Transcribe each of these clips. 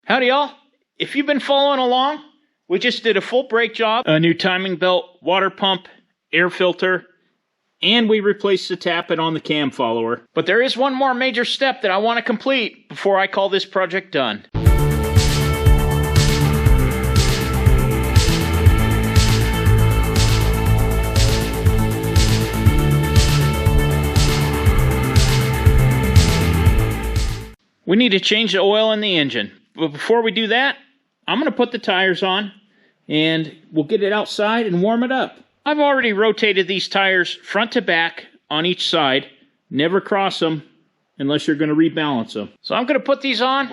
Howdy y'all. If you've been following along, we just did a full brake job, a new timing belt, water pump, air filter, and we replaced the tappet on the cam follower. But there is one more major step that I want to complete before I call this project done. We need to change the oil in the engine. But before we do that, I'm going to put the tires on and we'll get it outside and warm it up. I've already rotated these tires front to back on each side. Never cross them unless you're going to rebalance them. So I'm going to put these on.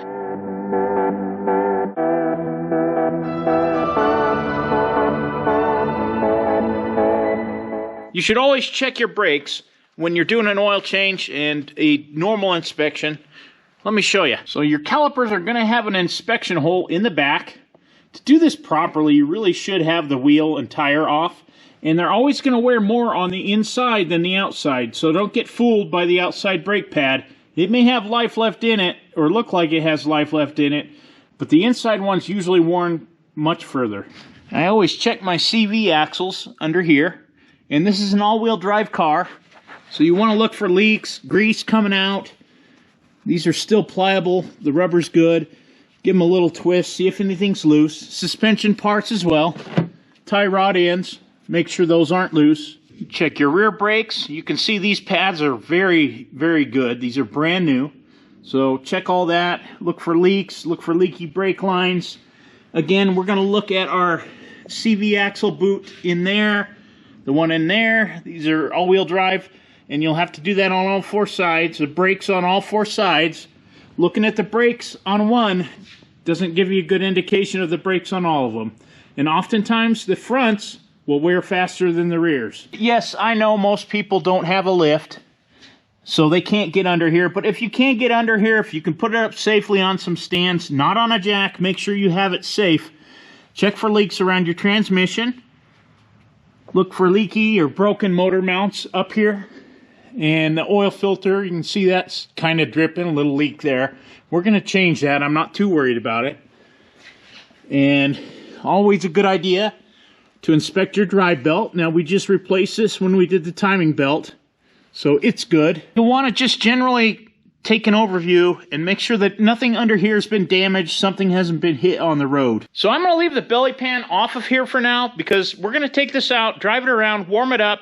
You should always check your brakes when you're doing an oil change and a normal inspection. Let me show you. So your calipers are going to have an inspection hole in the back. To do this properly, you really should have the wheel and tire off. And they're always going to wear more on the inside than the outside. So don't get fooled by the outside brake pad. It may have life left in it, or look like it has life left in it, but the inside one's usually worn much further. I always check my CV axles under here. And this is an all-wheel drive car. So you want to look for leaks, grease coming out. These are still pliable. The rubber's good. Give them a little twist. See if anything's loose. Suspension parts as well. Tie rod ends. Make sure those aren't loose. Check your rear brakes. You can see these pads are very, very good. These are brand new. So check all that. Look for leaks. Look for leaky brake lines. Again, we're going to look at our CV axle boot in there. The one in there. These are all-wheel drive. And you'll have to do that on all four sides. The brakes on all four sides. Looking at the brakes on one doesn't give you a good indication of the brakes on all of them. And oftentimes the fronts will wear faster than the rears. Yes, I know most people don't have a lift, so they can't get under here. But if you can't get under here, if you can put it up safely on some stands, not on a jack, make sure you have it safe. Check for leaks around your transmission. Look for leaky or broken motor mounts up here. And the oil filter, you can see that's kind of dripping, a little leak there. We're going to change that. I'm not too worried about it. And always a good idea to inspect your drive belt. Now, we just replaced this when we did the timing belt, so it's good. You'll want to just generally take an overview and make sure that nothing under here has been damaged, something hasn't been hit on the road. So I'm going to leave the belly pan off of here for now because we're going to take this out, drive it around, warm it up,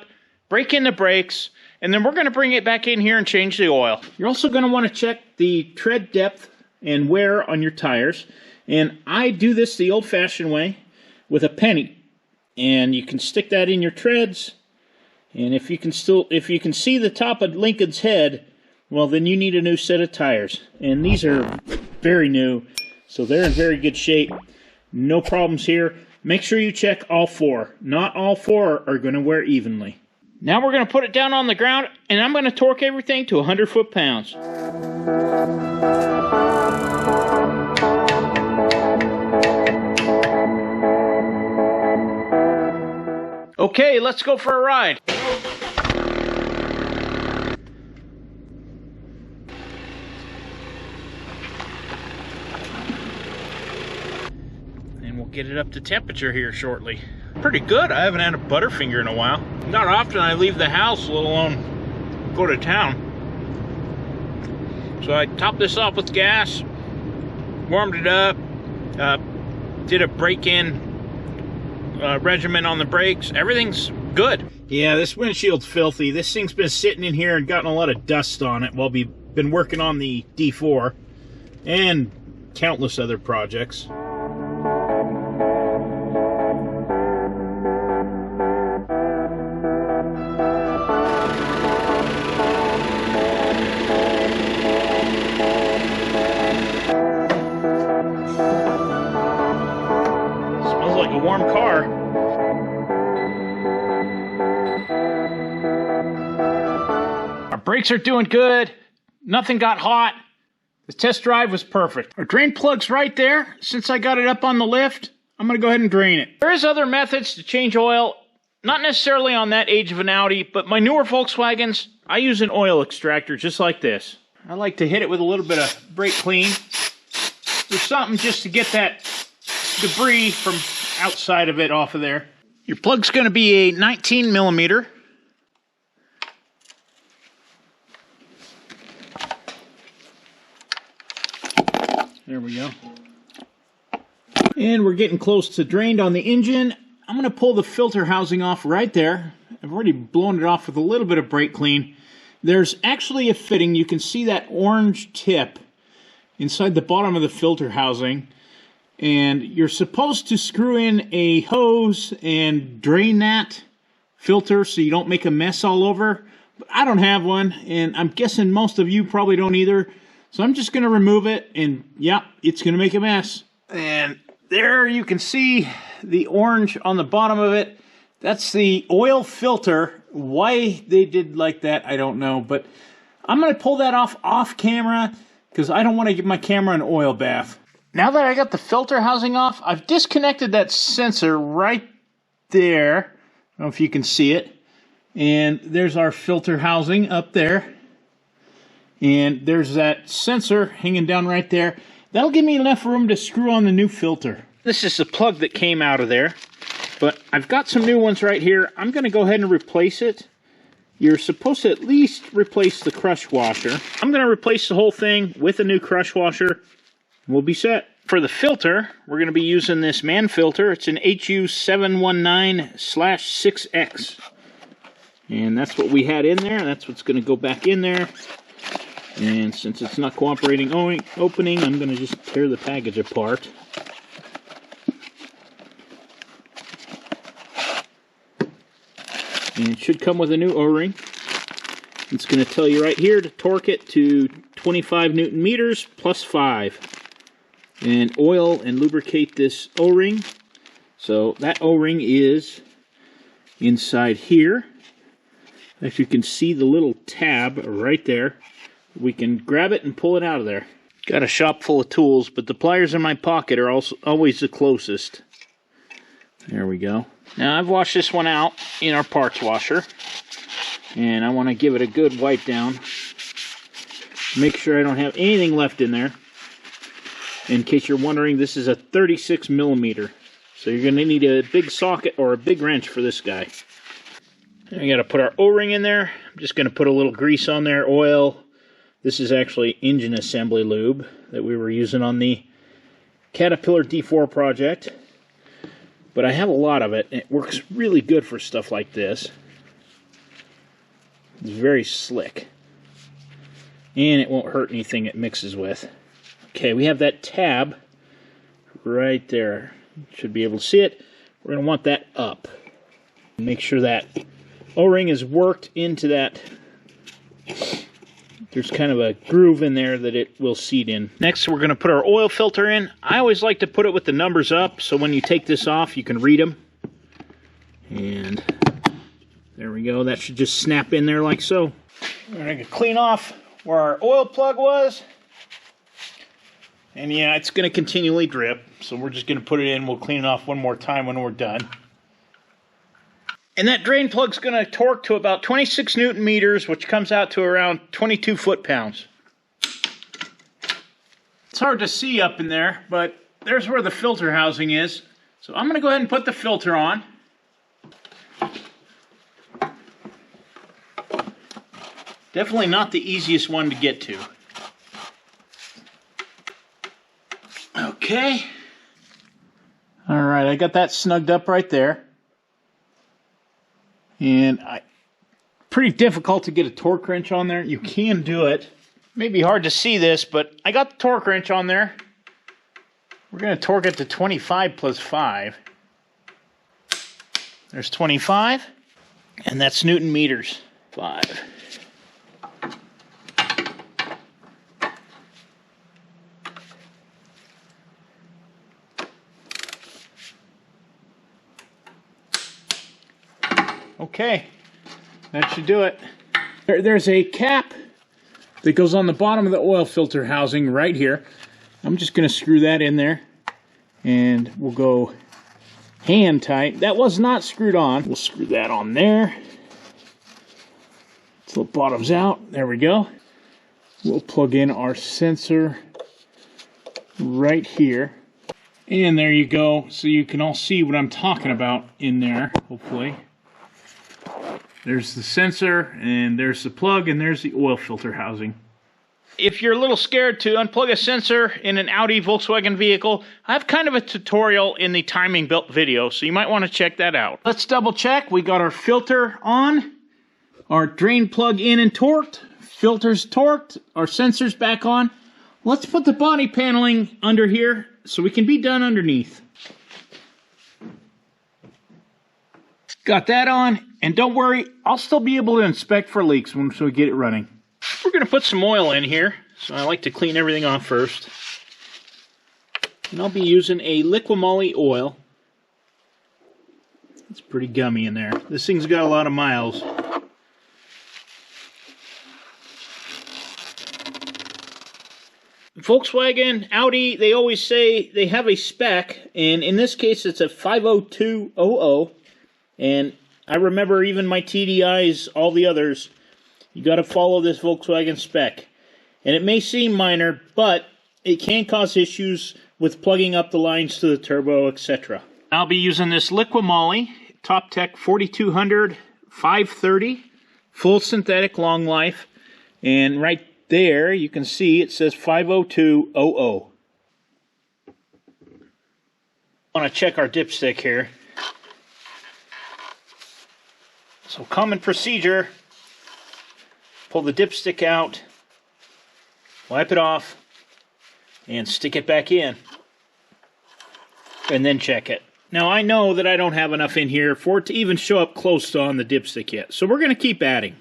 break in the brakes, and then we're going to bring it back in here and change the oil. You're also going to want to check the tread depth and wear on your tires. And I do this the old-fashioned way with a penny. And you can stick that in your treads. And if you can see the top of Lincoln's head, well, then you need a new set of tires. And these are very new, so they're in very good shape. No problems here. Make sure you check all four. Not all four are going to wear evenly. Now we're going to put it down on the ground, and I'm going to torque everything to 100 foot-pounds. Okay, let's go for a ride. And we'll get it up to temperature here shortly. Pretty good. I haven't had a Butterfinger in a while. Not often I leave the house, let alone go to town. So I topped this off with gas, warmed it up, did a break-in regimen on the brakes. Everything's good. Yeah, this windshield's filthy. This thing's been sitting in here and gotten a lot of dust on it while we've been working on the D4 and countless other projects. Warm car. Our brakes are doing good. Nothing got hot. The test drive was perfect. Our drain plug's right there. Since I got it up on the lift, I'm going to go ahead and drain it. There is other methods to change oil. Not necessarily on that age of an Audi, but my newer Volkswagens, I use an oil extractor just like this. I like to hit it with a little bit of brake clean. or something just to get that debris from outside of it off of there. Your plug's going to be a 19 millimeter. There we go. And we're getting close to drained on the engine. I'm going to pull the filter housing off right there. I've already blown it off with a little bit of brake clean. There's actually a fitting. You can see that orange tip inside the bottom of the filter housing. And you're supposed to screw in a hose and drain that filter so you don't make a mess all over. But I don't have one, and I'm guessing most of you probably don't either. So I'm just going to remove it, and yeah, it's going to make a mess. And there you can see the orange on the bottom of it. That's the oil filter. Why they did like that, I don't know. But I'm going to pull that off camera because I don't want to give my camera an oil bath. Now that I got the filter housing off, I've disconnected that sensor right there. I don't know if you can see it. And there's our filter housing up there. And there's that sensor hanging down right there. That'll give me enough room to screw on the new filter. This is the plug that came out of there. But I've got some new ones right here. I'm going to go ahead and replace it. You're supposed to at least replace the crush washer. I'm going to replace the whole thing with a new crush washer. We'll be set. For the filter, we're going to be using this man filter. It's an HU719/6X. And that's what we had in there. That's what's going to go back in there. And since it's not cooperating opening, I'm going to just tear the package apart. And it should come with a new O-ring. It's going to tell you right here to torque it to 25 Newton meters plus 5. And oil and lubricate this O-ring. So that O-ring is inside here. As you can see, the little tab right there. We can grab it and pull it out of there. Got a shop full of tools, but the pliers in my pocket are also always the closest. There we go. Now I've washed this one out in our parts washer. And I want to give it a good wipe down. Make sure I don't have anything left in there. In case you're wondering, this is a 36 millimeter. So you're going to need a big socket or a big wrench for this guy. We got to put our O-ring in there. I'm just going to put a little grease on there, oil. This is actually engine assembly lube that we were using on the Caterpillar D4 project. But I have a lot of it, and it works really good for stuff like this. It's very slick. And it won't hurt anything it mixes with. Okay, we have that tab right there. Should be able to see it. We're going to want that up. Make sure that O-ring is worked into that. There's kind of a groove in there that it will seat in. Next, we're going to put our oil filter in. I always like to put it with the numbers up, so when you take this off, you can read them. And there we go. That should just snap in there like so. We're going to clean off where our oil plug was. And yeah, it's going to continually drip, so we're just going to put it in. We'll clean it off one more time when we're done. And that drain plug's going to torque to about 26 Newton meters, which comes out to around 22 foot-pounds. It's hard to see up in there, but there's where the filter housing is. So I'm going to go ahead and put the filter on. Definitely not the easiest one to get to. Okay. All right, I got that snugged up right there. And pretty difficult to get a torque wrench on there. You can do it. May be hard to see this, but I got the torque wrench on there. We're going to torque it to 25 plus 5. There's 25, and that's Newton meters. 5. Okay, that should do it. There's a cap that goes on the bottom of the oil filter housing right here. I'm just going to screw that in there, and we'll go hand tight. That was not screwed on. We'll screw that on there so it bottoms out. There we go. We'll plug in our sensor right here. And there you go. So you can all see what I'm talking about in there, hopefully. There's the sensor, and there's the plug, and there's the oil filter housing. If you're a little scared to unplug a sensor in an Audi Volkswagen vehicle, I have kind of a tutorial in the timing belt video, so you might want to check that out. Let's double check. We got our filter on, our drain plug in and torqued, filters torqued, our sensors back on. Let's put the body paneling under here so we can be done underneath. Got that on, and don't worry, I'll still be able to inspect for leaks once we get it running. We're going to put some oil in here, so I like to clean everything off first. And I'll be using a Liquimoly oil. It's pretty gummy in there. This thing's got a lot of miles. Volkswagen, Audi, they always say they have a spec, and in this case it's a 50200. And I remember even my TDIs, all the others, you got to follow this Volkswagen spec. And it may seem minor, but it can cause issues with plugging up the lines to the turbo, etc. I'll be using this Liquimoly Top Tech 4200 530 full synthetic long life. And right there you can see it says 50200. I want to check our dipstick here. So common procedure, pull the dipstick out, wipe it off, and stick it back in. And then check it. Now I know that I don't have enough in here for it to even show up close to on the dipstick yet. So we're going to keep adding.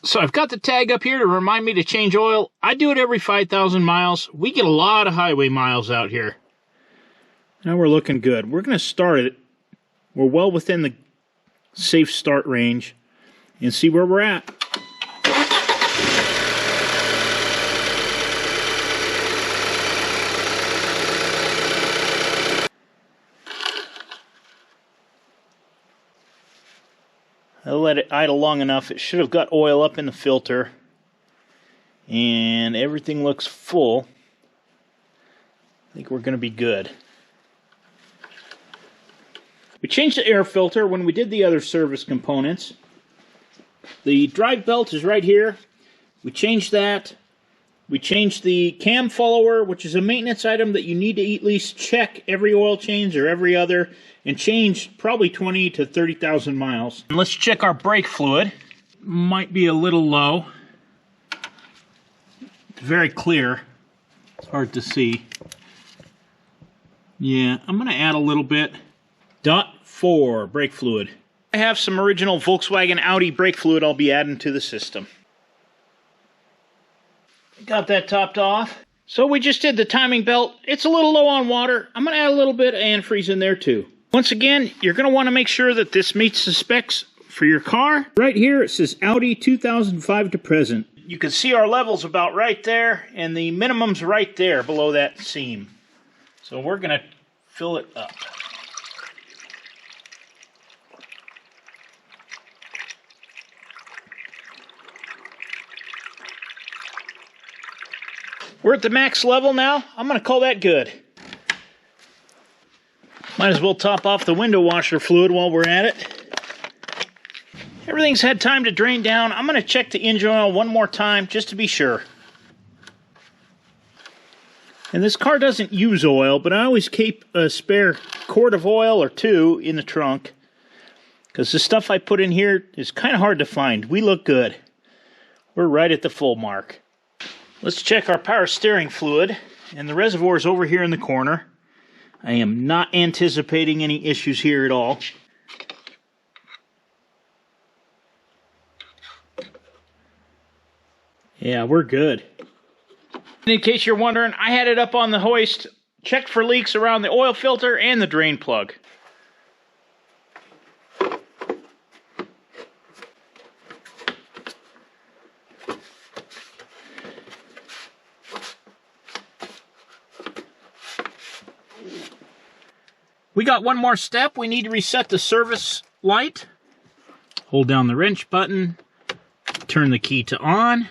So I've got the tag up here to remind me to change oil. I do it every 5,000 miles. We get a lot of highway miles out here. Now we're looking good. We're going to start it. We're well within the safe start range and see where we're at. I let it idle long enough. It should have got oil up in the filter. And everything looks full. I think we're going to be good. We changed the air filter when we did the other service components. The drive belt is right here. We changed that. We changed the cam follower, which is a maintenance item that you need to at least check every oil change or every other, and change probably 20 to 30,000 miles. And let's check our brake fluid. Might be a little low. It's very clear. It's hard to see. Yeah, I'm going to add a little bit. .4 brake fluid. I have some original Volkswagen Audi brake fluid I'll be adding to the system. Got that topped off. So we just did the timing belt. It's a little low on water. I'm going to add a little bit of antifreeze in there too. Once again, you're going to want to make sure that this meets the specs for your car. Right here it says Audi 2005 to present. You can see our levels about right there, and the minimum's right there below that seam. So we're going to fill it up. We're at the max level now. I'm going to call that good. Might as well top off the window washer fluid while we're at it. Everything's had time to drain down. I'm going to check the engine oil one more time just to be sure. And this car doesn't use oil, but I always keep a spare quart of oil or two in the trunk, because the stuff I put in here is kind of hard to find. We look good. We're right at the full mark. Let's check our power steering fluid, and the reservoir is over here in the corner. I am not anticipating any issues here at all. Yeah, we're good. In case you're wondering, I had it up on the hoist, checked for leaks around the oil filter and the drain plug. We got one more step. We need to reset the service light Hold down the wrench button, turn the key to on,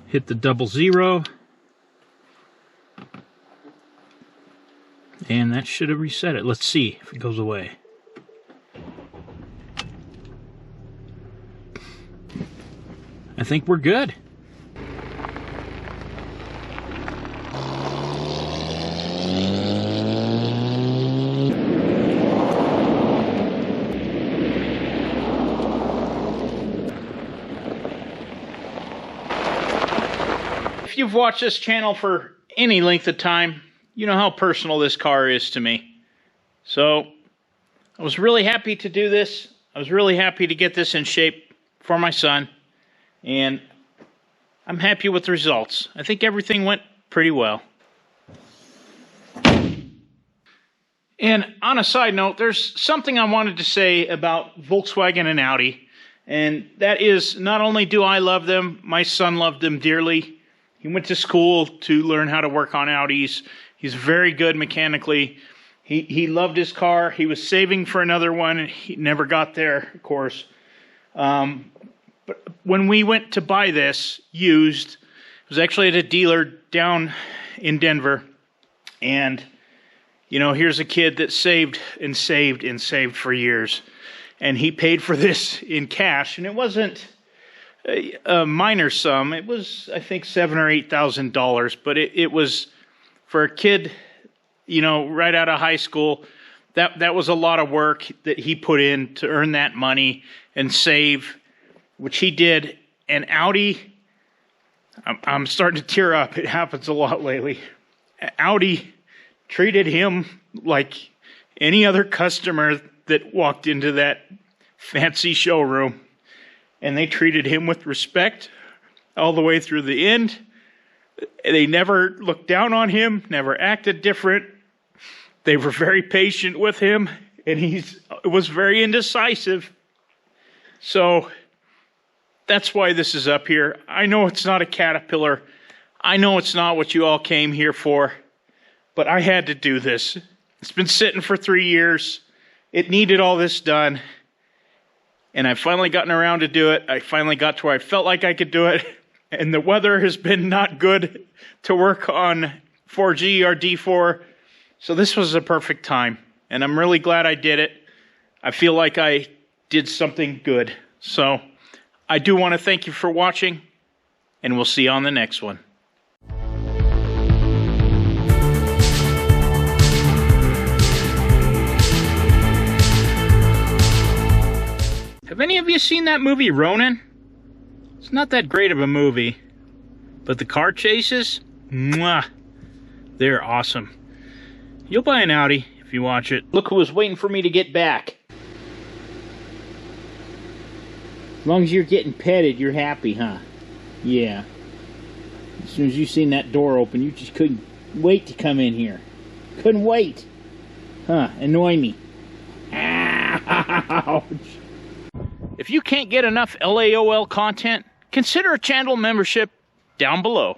hit the 00, and that should have reset it. Let's see if it goes away. I think we're good. If you've watched this channel for any length of time, you know how personal this car is to me. So, I was really happy to do this. I was really happy to get this in shape for my son. And I'm happy with the results. I think everything went pretty well. And on a side note, there's something I wanted to say about Volkswagen and Audi. And that is, not only do I love them, my son loved them dearly. He went to school to learn how to work on Audis. He's very good mechanically. He loved his car. He was saving for another one, and he never got there, of course. But when we went to buy this used, it was actually at a dealer down in Denver. And, you know, here's a kid that saved and saved and saved for years. And he paid for this in cash. And it wasn't a minor sum. It was, I think, $7,000 or $8,000. But it was, for a kid, you know, right out of high school, that was a lot of work that he put in to earn that money and save, which he did. And Audi, I'm starting to tear up. It happens a lot lately. Audi treated him like any other customer that walked into that fancy showroom. And they treated him with respect all the way through the end. They never looked down on him, never acted different. They were very patient with him, and he was very indecisive. So that's why this is up here. I know it's not a Caterpillar. I know it's not what you all came here for, but I had to do this. It's been sitting for 3 years. It needed all this done, and I've finally gotten around to do it. I finally got to where I felt like I could do it, and the weather has been not good to work on 4G or D4, so this was a perfect time, and I'm really glad I did it. I feel like I did something good. So I do want to thank you for watching, and we'll see you on the next one. Have any of you seen that movie Ronin? It's not that great of a movie, but the car chases, mwah, they're awesome. You'll buy an Audi if you watch it. Look who was waiting for me to get back. As long as you're getting petted, you're happy, huh? Yeah. As soon as you seen that door open, you just couldn't wait to come in here. Couldn't wait. Huh, annoy me. Ouch. If you can't get enough LAOL content, consider a channel membership down below.